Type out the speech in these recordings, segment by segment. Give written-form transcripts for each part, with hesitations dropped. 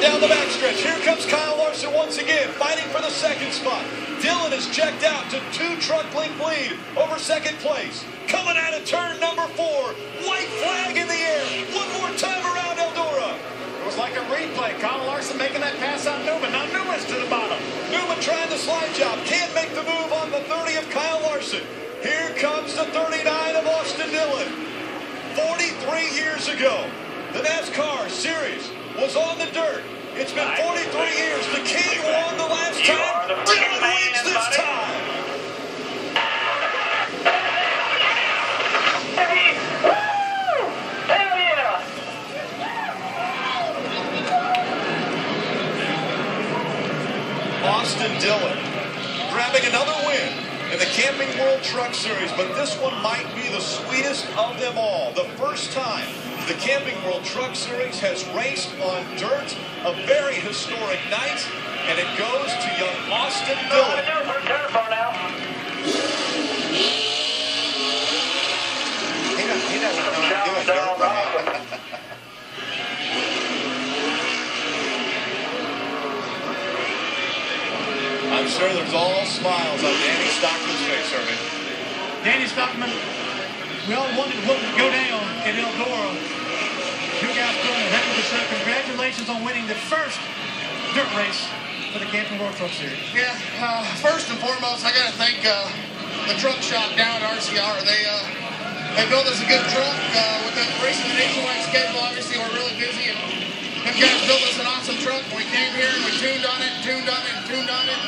down the backstretch. Here comes Kyle Larson once again, fighting for the second spot. Dillon is checked out to 2-truck length lead over second place. Coming out of turn number 4. White flag in the air. One more time around Eldora. It was like a replay. Kyle Larson making that pass on Newman. Now Newman's to the bottom. Newman trying the slide job. Can't make the move on the 30 of Kyle Larson. Here comes the 39 of Austin Dillon. 43 years ago, the NASCAR series was on the dirt. It's been 43 years. The King won the last time. Dillon wins this time. Hell yeah! Austin Dillon grabbing another win in the Camping World Truck Series, but this one might be the sweetest of them all. The first time the Camping World Truck Series has raced on dirt, a very historic night, and it goes to young Austin Dillon. He doesn't know how to do it. I'm sure there's all smiles on Danny Stockman's face, Ernie. Danny Stockman, we all wanted what would go down at Eldora. You guys doing a heck of a show. Congratulations on winning the first dirt race for the Camping World Truck Series. Yeah, first and foremost, I got to thank the truck shop down at RCR. They built us a good truck with the racing the nationwide schedule. Obviously, we're really busy, and them guys built us an awesome truck. We came here and we tuned on it, tuned on it, and tuned on it.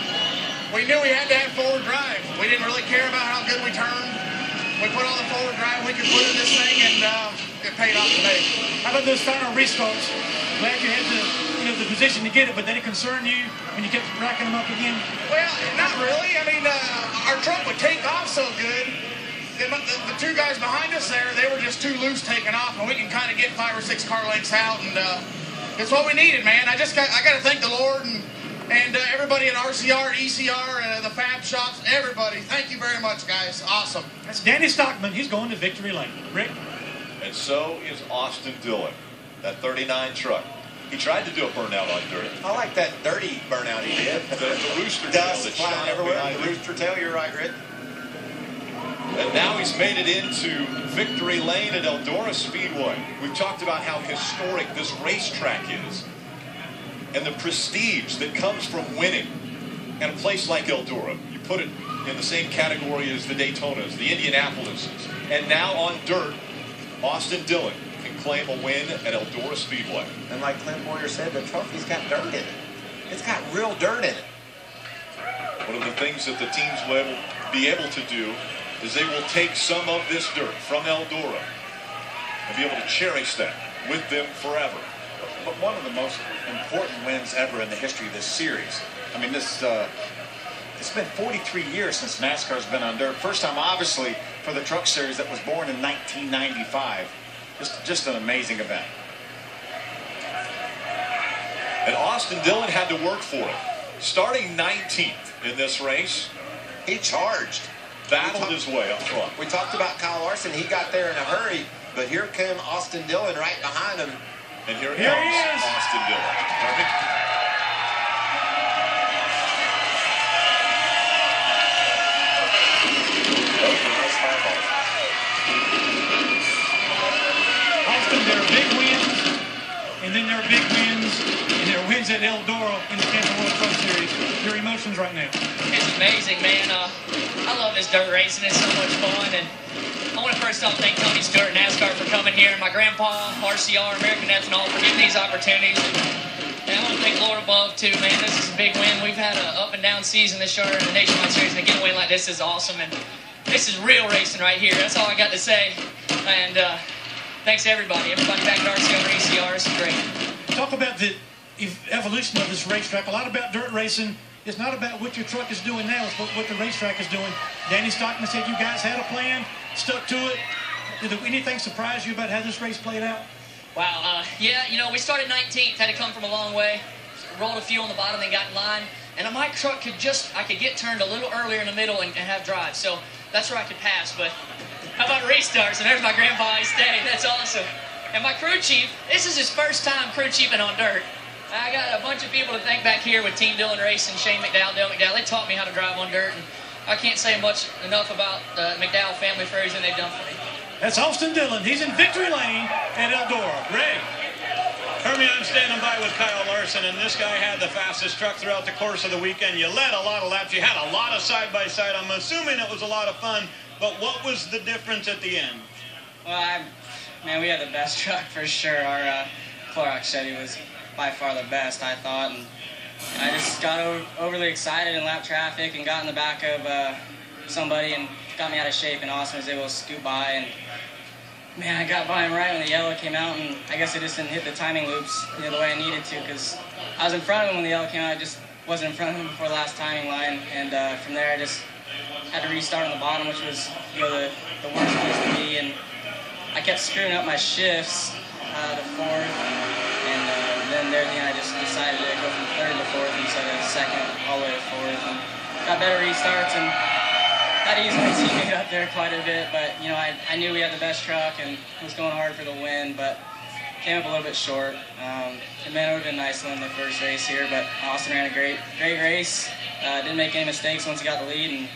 We knew we had to have forward drive. We didn't really care about how good we turned. We put all the forward drive we could put in this thing, and it paid off today. How about those final restarts? Glad you had the position to get it, but did it concern you when you kept racking them up again? Well, not really. I mean, our truck would take off so good. The two guys behind us there, they were just too loose taking off, and we can kind of get 5 or 6 car lengths out, and it's what we needed, man. I got to thank the Lord and everybody at RCR, ECR, the Fab Shops, everybody. Thank you very much, guys. Awesome. That's Danny Stockman. He's going to victory lane. Rick? And so is Austin Dillon, that 39 truck. He tried to do a burnout on dirt. I like that dirty burnout he did. The rooster tail Dust that flying shot everywhere. The rooster tail, you're right, Rick. And now he's made it into victory lane at Eldora Speedway. We've talked about how historic this racetrack is and the prestige that comes from winning. And a place like Eldora, you put it in the same category as the Daytonas, the Indianapolises. And now on dirt, Austin Dillon can claim a win at Eldora Speedway. And like Clint Boyer said, the trophy's got dirt in it. It's got real dirt in it. One of the things that the teams will be able to do is they will take some of this dirt from Eldora and be able to cherish that with them forever. But one of the most important wins ever in the history of this series. I mean, it's been 43 years since NASCAR's been on dirt. First time, obviously, for the truck series that was born in 1995. Just an amazing event. And Austin Dillon had to work for it. Starting 19th in this race, He charged. battled his way up front. We talked about Kyle Larson. He got there in a hurry, but here came Austin Dillon right behind him. And here Here comes he is. Austin Dillon. Perfect. Austin, there are big wins, and then there are big wins, and there are wins at Eldora in the Camping World Truck Series. Your emotions right now? It's amazing, man. I love this dirt racing. It's so much fun. And I want to first off thank Tony Stewart and NASCAR for coming here, and my grandpa, RCR, American Ethanol, for giving these opportunities. And I want to thank the Lord above, too, man. This is a big win. We've had an up-and-down season this year in the Nationwide Series, and to get a win like this is awesome. And this is real racing right here. That's all I got to say. And thanks to everybody. Everybody back at RCR and ECR. This is great. Talk about the evolution of this racetrack. A lot about dirt racing. It's not about what your truck is doing now. It's what the racetrack is doing. Danny Stockman said you guys had a plan, stuck to it. Did anything surprise you about how this race played out? Wow, yeah, you know, we started 19th, had to come from a long way. Rolled a few on the bottom, then got in line. And my truck I could get turned a little earlier in the middle and have drive. So that's where I could pass. But how about restarts? And there's my grandpa, he's staying. That's awesome. And my crew chief, this is his first time crew chiefing on dirt. I got a bunch of people to thank back here with Team Dillon Racing, Shane McDowell, Dale McDowell. They taught me how to drive on dirt, and I can't say much enough about the McDowell family for everything they've done for me. That's Austin Dillon. He's in victory lane at Eldora. Ray. Hermie, I'm standing by with Kyle Larson, and this guy had the fastest truck throughout the course of the weekend. You led a lot of laps. You had a lot of side-by-side. I'm assuming it was a lot of fun, but what was the difference at the end? Well, man, we had the best truck for sure. Our Clorox Chevy was by far the best, I thought, and I just got overly excited in lap traffic and got in the back of somebody and got me out of shape, and Austin was able to scoot by, and man, I got by him right when the yellow came out, and I guess I just didn't hit the timing loops the way I needed to, because I was in front of him when the yellow came out. I just wasn't in front of him before the last timing line, and from there I just had to restart on the bottom, which was the worst place to be, and I kept screwing up my shifts to fourth, and then there at the end I just decided to go from third to fourth instead of second all the way to fourth, and got better restarts, and that eased my teammate up there quite a bit, but you know, I knew we had the best truck and was going hard for the win, but came up a little bit short. And man, it would have been nice to win the first race here, but Austin ran a great race. Didn't make any mistakes once he got the lead, and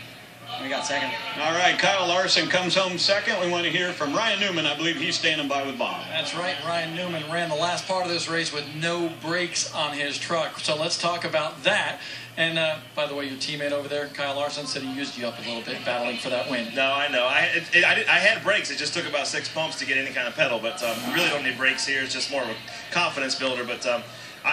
we got second. All right, Kyle Larson comes home second. We want to hear from Ryan Newman. I believe he's standing by with Bob. That's right. Ryan Newman ran the last part of this race with no brakes on his truck. So let's talk about that. And by the way, your teammate over there, Kyle Larson, said he used you up a little bit battling for that win. No, I know. I had brakes. It just took about 6 pumps to get any kind of pedal, but really don't need brakes here. It's just more of a confidence builder. But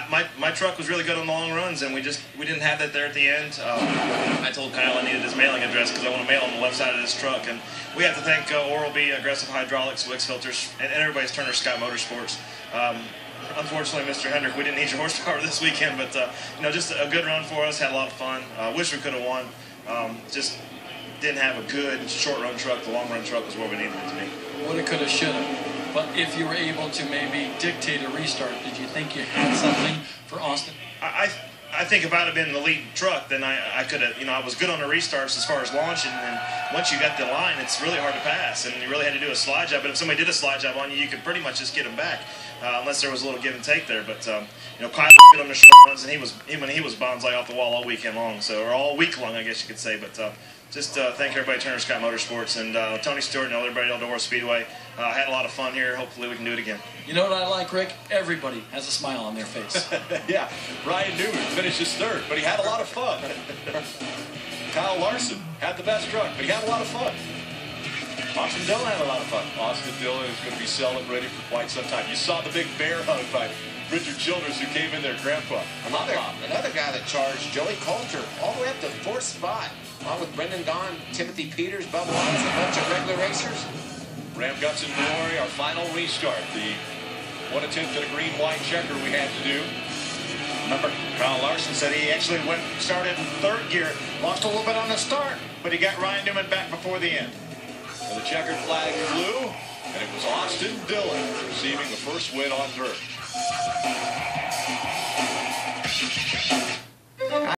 my truck was really good on the long runs, and we didn't have that there at the end. I told Kyle I needed his mailing address because I want to mail on the left side of this truck. And we have to thank Oral-B, Aggressive Hydraulics, Wix Filters, and everybody's Turner Scott Motorsports. Unfortunately, Mr. Hendrick, we didn't need your horsepower this weekend, but you know, just a good run for us. Had a lot of fun. Wish we could have won. Just didn't have a good short-run truck. The long-run truck was where we needed it to be. Woulda, coulda, shoulda. But if you were able to maybe dictate a restart, did you think you had something for Austin? I think if I'd have been the lead truck, then I could have, you know, I was good on the restarts as far as launching, and once you got the line, it's really hard to pass, and you really had to do a slide job. But if somebody did a slide job on you, you could pretty much just get them back, unless there was a little give and take there. But you know, Kyle was good on the short runs, and he was bonsai off the wall all weekend long, or all week long, I guess you could say. But just thank everybody at Turner Scott Motorsports and Tony Stewart and everybody at Eldora Speedway. Had a lot of fun here. Hopefully we can do it again. You know what I like, Rick? Everybody has a smile on their face. Yeah, Ryan Newman finishes third, but he had a lot of fun. Kyle Larson had the best truck, but he had a lot of fun. Austin Dillon had a lot of fun. Austin Dillon is going to be celebrated for quite some time. You saw the big bear hug by Richard Childress, who came in there, Grandpa. Another guy that charged, Joey Coulter, all the way up to fourth spot, along with Brendan Gaughan, Timothy Peters, Bubba Wallace, a bunch of regular racers. Ram Guts and Glory, our final restart. The one attempt at a green-white-checker we had to do. Remember, Kyle Larson said he actually started in third gear, lost a little bit on the start, but he got Ryan Newman back before the end. And the checkered flag flew, and it was Austin Dillon receiving the first win on dirt.